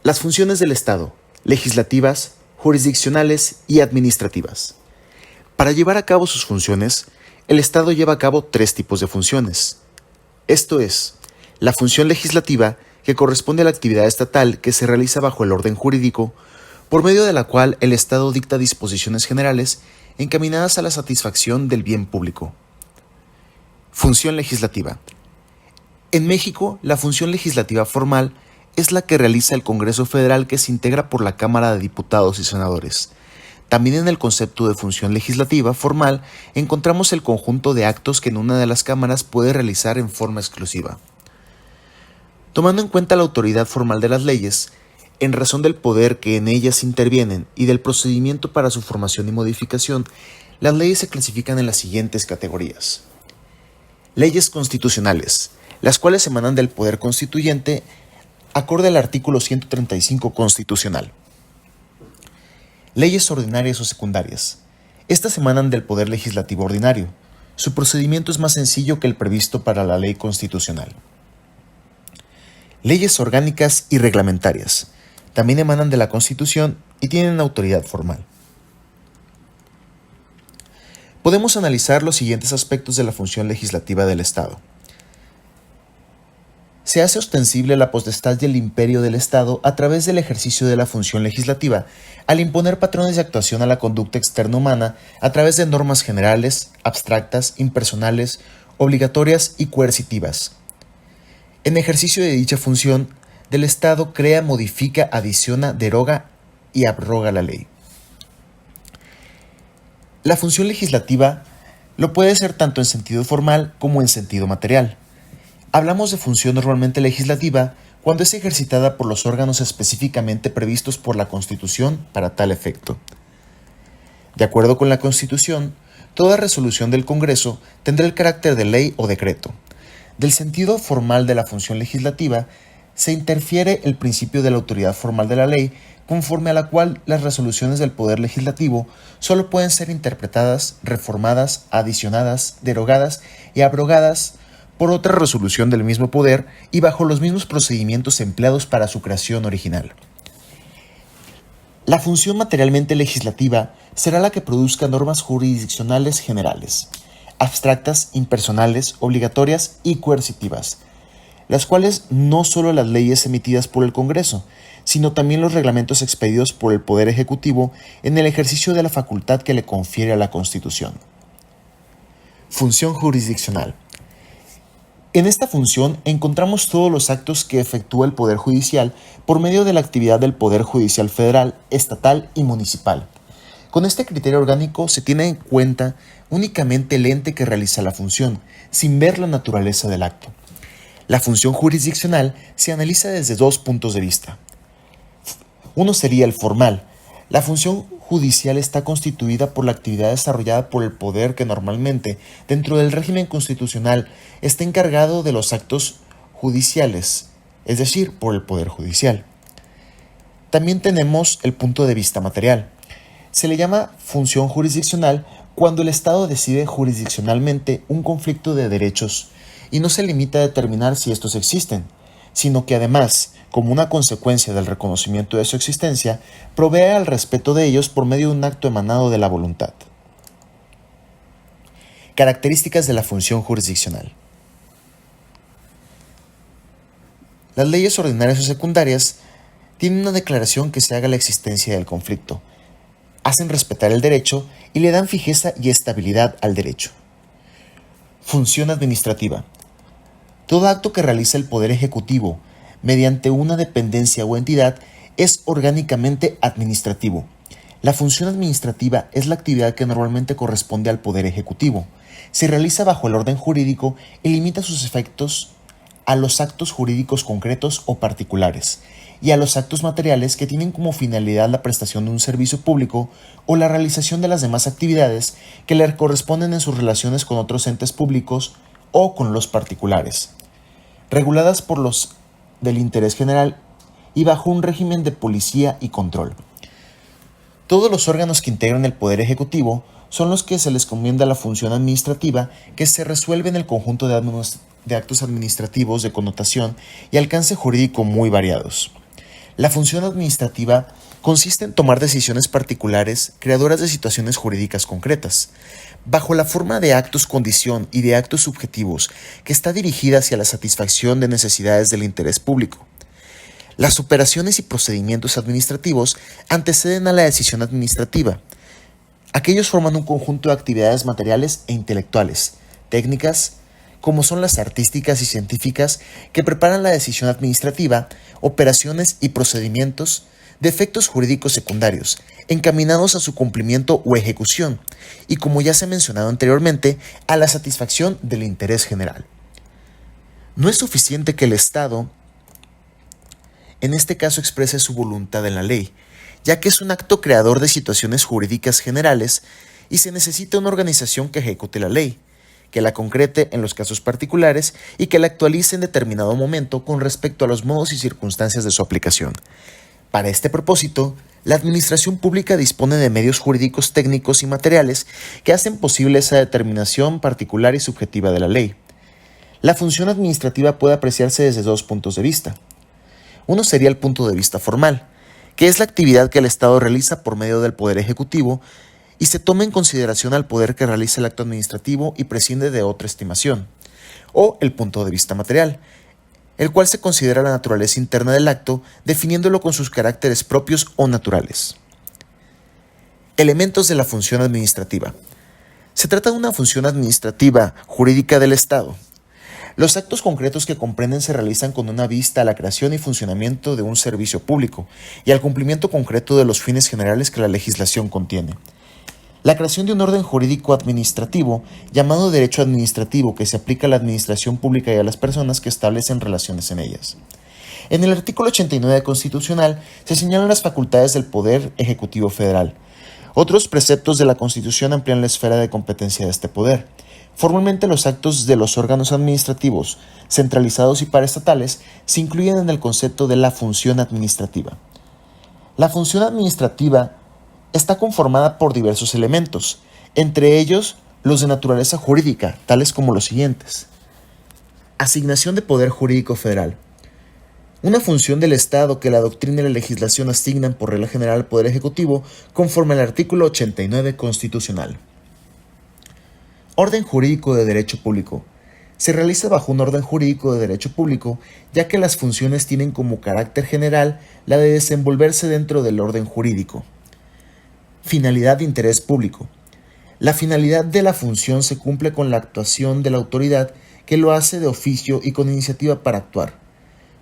Las funciones del Estado: legislativas, jurisdiccionales y administrativas. Para llevar a cabo sus funciones, el Estado lleva a cabo 3 tipos de funciones. Esto es, la función legislativa, que corresponde a la actividad estatal que se realiza bajo el orden jurídico, por medio de la cual el Estado dicta disposiciones generales encaminadas a la satisfacción del bien público. Función legislativa. En México, la función legislativa formal es la que realiza el Congreso Federal, que se integra por la Cámara de Diputados y Senadores. También en el concepto de función legislativa formal encontramos el conjunto de actos que en una de las cámaras puede realizar en forma exclusiva. Tomando en cuenta la autoridad formal de las leyes, en razón del poder que en ellas intervienen y del procedimiento para su formación y modificación, las leyes se clasifican en las siguientes categorías. Leyes constitucionales, las cuales emanan del poder constituyente acorde al artículo 135 constitucional. Leyes ordinarias o secundarias. Estas emanan del poder legislativo ordinario. Su procedimiento es más sencillo que el previsto para la ley constitucional. Leyes orgánicas y reglamentarias. También emanan de la Constitución y tienen autoridad formal. Podemos analizar los siguientes aspectos de la función legislativa del Estado. Se hace ostensible la potestad y el imperio del Estado a través del ejercicio de la función legislativa, al imponer patrones de actuación a la conducta externa humana a través de normas generales, abstractas, impersonales, obligatorias y coercitivas. En ejercicio de dicha función, del Estado crea, modifica, adiciona, deroga y abroga la ley. La función legislativa lo puede ser tanto en sentido formal como en sentido material. Hablamos de función normalmente legislativa cuando es ejercitada por los órganos específicamente previstos por la Constitución para tal efecto. De acuerdo con la Constitución, toda resolución del Congreso tendrá el carácter de ley o decreto. Del sentido formal de la función legislativa se interfiere el principio de la autoridad formal de la ley, conforme a la cual las resoluciones del Poder Legislativo solo pueden ser interpretadas, reformadas, adicionadas, derogadas y abrogadas por otra resolución del mismo poder y bajo los mismos procedimientos empleados para su creación original. La función materialmente legislativa será la que produzca normas jurisdiccionales generales, abstractas, impersonales, obligatorias y coercitivas, las cuales no solo las leyes emitidas por el Congreso, sino también los reglamentos expedidos por el Poder Ejecutivo en el ejercicio de la facultad que le confiere a la Constitución. Función jurisdiccional. En esta función encontramos todos los actos que efectúa el Poder Judicial por medio de la actividad del Poder Judicial Federal, estatal y municipal. Con este criterio orgánico se tiene en cuenta únicamente el ente que realiza la función, sin ver la naturaleza del acto. La función jurisdiccional se analiza desde 2 puntos de vista. Uno sería el formal. La función judicial está constituida por la actividad desarrollada por el poder que normalmente, dentro del régimen constitucional, está encargado de los actos judiciales, es decir, por el Poder Judicial. También tenemos el punto de vista material. Se le llama función jurisdiccional cuando el Estado decide jurisdiccionalmente un conflicto de derechos y no se limita a determinar si estos existen, sino que además, como una consecuencia del reconocimiento de su existencia, provee al respeto de ellos por medio de un acto emanado de la voluntad. Características de la función jurisdiccional. Las leyes ordinarias o secundarias tienen una declaración que se haga la existencia del conflicto, hacen respetar el derecho y le dan fijeza y estabilidad al derecho. Función administrativa. Todo acto que realiza el Poder Ejecutivo mediante una dependencia o entidad es orgánicamente administrativo. La función administrativa es la actividad que normalmente corresponde al Poder Ejecutivo. Se realiza bajo el orden jurídico y limita sus efectos a los actos jurídicos concretos o particulares y a los actos materiales que tienen como finalidad la prestación de un servicio público o la realización de las demás actividades que le corresponden en sus relaciones con otros entes públicos o con los particulares, reguladas por los del interés general y bajo un régimen de policía y control. Todos los órganos que integran el Poder Ejecutivo son los que se les encomienda la función administrativa, que se resuelve en el conjunto de actos administrativos de connotación y alcance jurídico muy variados. La función administrativa consiste en tomar decisiones particulares creadoras de situaciones jurídicas concretas, bajo la forma de actos condición y de actos subjetivos que está dirigida hacia la satisfacción de necesidades del interés público. Las operaciones y procedimientos administrativos anteceden a la decisión administrativa. Aquellos forman un conjunto de actividades materiales e intelectuales, técnicas, como son las artísticas y científicas, que preparan la decisión administrativa, operaciones y procedimientos de efectos jurídicos secundarios, encaminados a su cumplimiento o ejecución, y como ya se ha mencionado anteriormente, a la satisfacción del interés general. No es suficiente que el Estado, en este caso, exprese su voluntad en la ley, ya que es un acto creador de situaciones jurídicas generales y se necesita una organización que ejecute la ley, que la concrete en los casos particulares y que la actualice en determinado momento con respecto a los modos y circunstancias de su aplicación. Para este propósito, la administración pública dispone de medios jurídicos técnicos y materiales que hacen posible esa determinación particular y subjetiva de la ley. La función administrativa puede apreciarse desde dos puntos de vista. Uno sería el punto de vista formal, que es la actividad que el Estado realiza por medio del Poder Ejecutivo y se toma en consideración al poder que realiza el acto administrativo y prescinde de otra estimación, o el punto de vista material, el cual se considera la naturaleza interna del acto, definiéndolo con sus caracteres propios o naturales. Elementos de la función administrativa. Se trata de una función administrativa jurídica del Estado. Los actos concretos que comprenden se realizan con una vista a la creación y funcionamiento de un servicio público y al cumplimiento concreto de los fines generales que la legislación contiene. La creación de un orden jurídico administrativo, llamado derecho administrativo, que se aplica a la administración pública y a las personas que establecen relaciones en ellas. En el artículo 89 constitucional se señalan las facultades del Poder Ejecutivo Federal. Otros preceptos de la Constitución amplían la esfera de competencia de este poder. Formalmente, los actos de los órganos administrativos, centralizados y paraestatales, se incluyen en el concepto de la función administrativa. La función administrativa está conformada por diversos elementos, entre ellos los de naturaleza jurídica, tales como los siguientes. Asignación de poder jurídico federal. Una función del Estado que la doctrina y la legislación asignan por regla general al Poder Ejecutivo conforme al artículo 89 constitucional. Orden jurídico de derecho público. Se realiza bajo un orden jurídico de derecho público, ya que las funciones tienen como carácter general la de desenvolverse dentro del orden jurídico. Finalidad de interés público. La finalidad de la función se cumple con la actuación de la autoridad que lo hace de oficio y con iniciativa para actuar.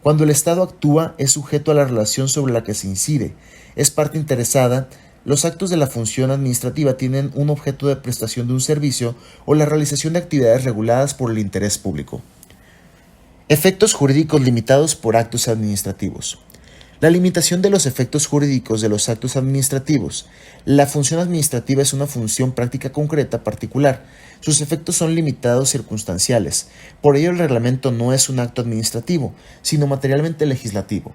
Cuando el Estado actúa, es sujeto a la relación sobre la que se incide, es parte interesada. Los actos de la función administrativa tienen un objeto de prestación de un servicio o la realización de actividades reguladas por el interés público. Efectos jurídicos limitados por actos administrativos. La limitación de los efectos jurídicos de los actos administrativos. La función administrativa es una función práctica concreta particular. Sus efectos son limitados circunstanciales. Por ello, el reglamento no es un acto administrativo, sino materialmente legislativo.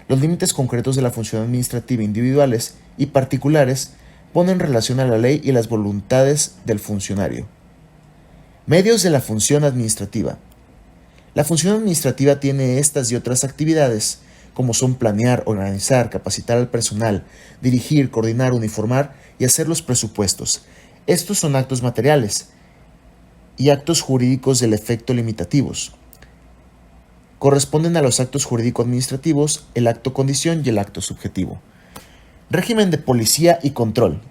Los límites concretos de la función administrativa individuales y particulares ponen en relación a la ley y las voluntades del funcionario. Medios de la función administrativa. La función administrativa tiene estas y otras actividades, como son planear, organizar, capacitar al personal, dirigir, coordinar, uniformar y hacer los presupuestos. Estos son actos materiales y actos jurídicos del efecto limitativos. Corresponden a los actos jurídico-administrativos el acto condición y el acto subjetivo. Régimen de policía y control.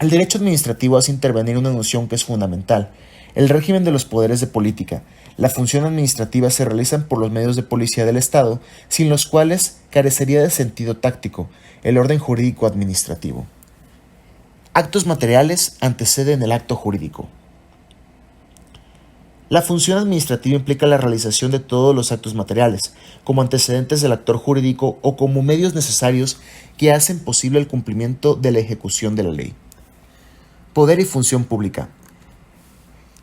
El derecho administrativo hace intervenir una noción que es fundamental: el régimen de los poderes de política. La función administrativa se realiza por los medios de policía del Estado, sin los cuales carecería de sentido táctico el orden jurídico administrativo. Actos materiales anteceden el acto jurídico. La función administrativa implica la realización de todos los actos materiales, como antecedentes del actor jurídico o como medios necesarios que hacen posible el cumplimiento de la ejecución de la ley. Poder y función pública.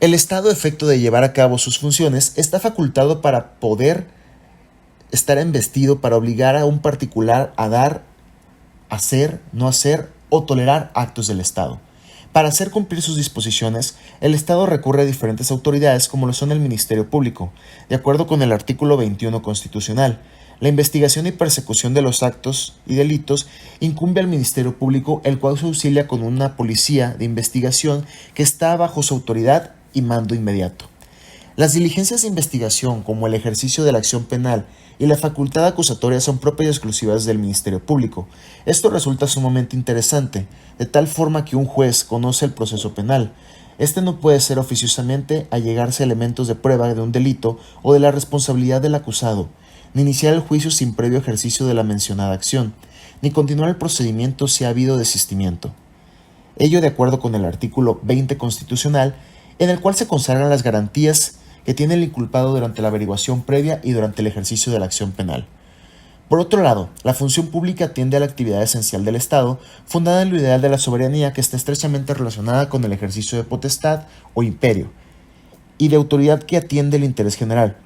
El Estado, a efecto de llevar a cabo sus funciones, está facultado para poder estar investido para obligar a un particular a dar, hacer, no hacer o tolerar actos del Estado. Para hacer cumplir sus disposiciones, el Estado recurre a diferentes autoridades como lo son el Ministerio Público, de acuerdo con el artículo 21 constitucional, La investigación y persecución de los actos y delitos incumbe al Ministerio Público, el cual se auxilia con una policía de investigación que está bajo su autoridad y mando inmediato. Las diligencias de investigación, como el ejercicio de la acción penal y la facultad acusatoria, son propias y exclusivas del Ministerio Público. Esto resulta sumamente interesante, de tal forma que un juez conoce el proceso penal. Este no puede ser oficiosamente allegarse elementos de prueba de un delito o de la responsabilidad del acusado, ni iniciar el juicio sin previo ejercicio de la mencionada acción, ni continuar el procedimiento si ha habido desistimiento. Ello de acuerdo con el artículo 20 constitucional, en el cual se consagran las garantías que tiene el inculpado durante la averiguación previa y durante el ejercicio de la acción penal. Por otro lado, la función pública atiende a la actividad esencial del Estado, fundada en lo ideal de la soberanía, que está estrechamente relacionada con el ejercicio de potestad o imperio, y de autoridad que atiende el interés general.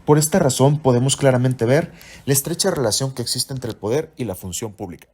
Por esta razón podemos claramente ver la estrecha relación que existe entre el poder y la función pública.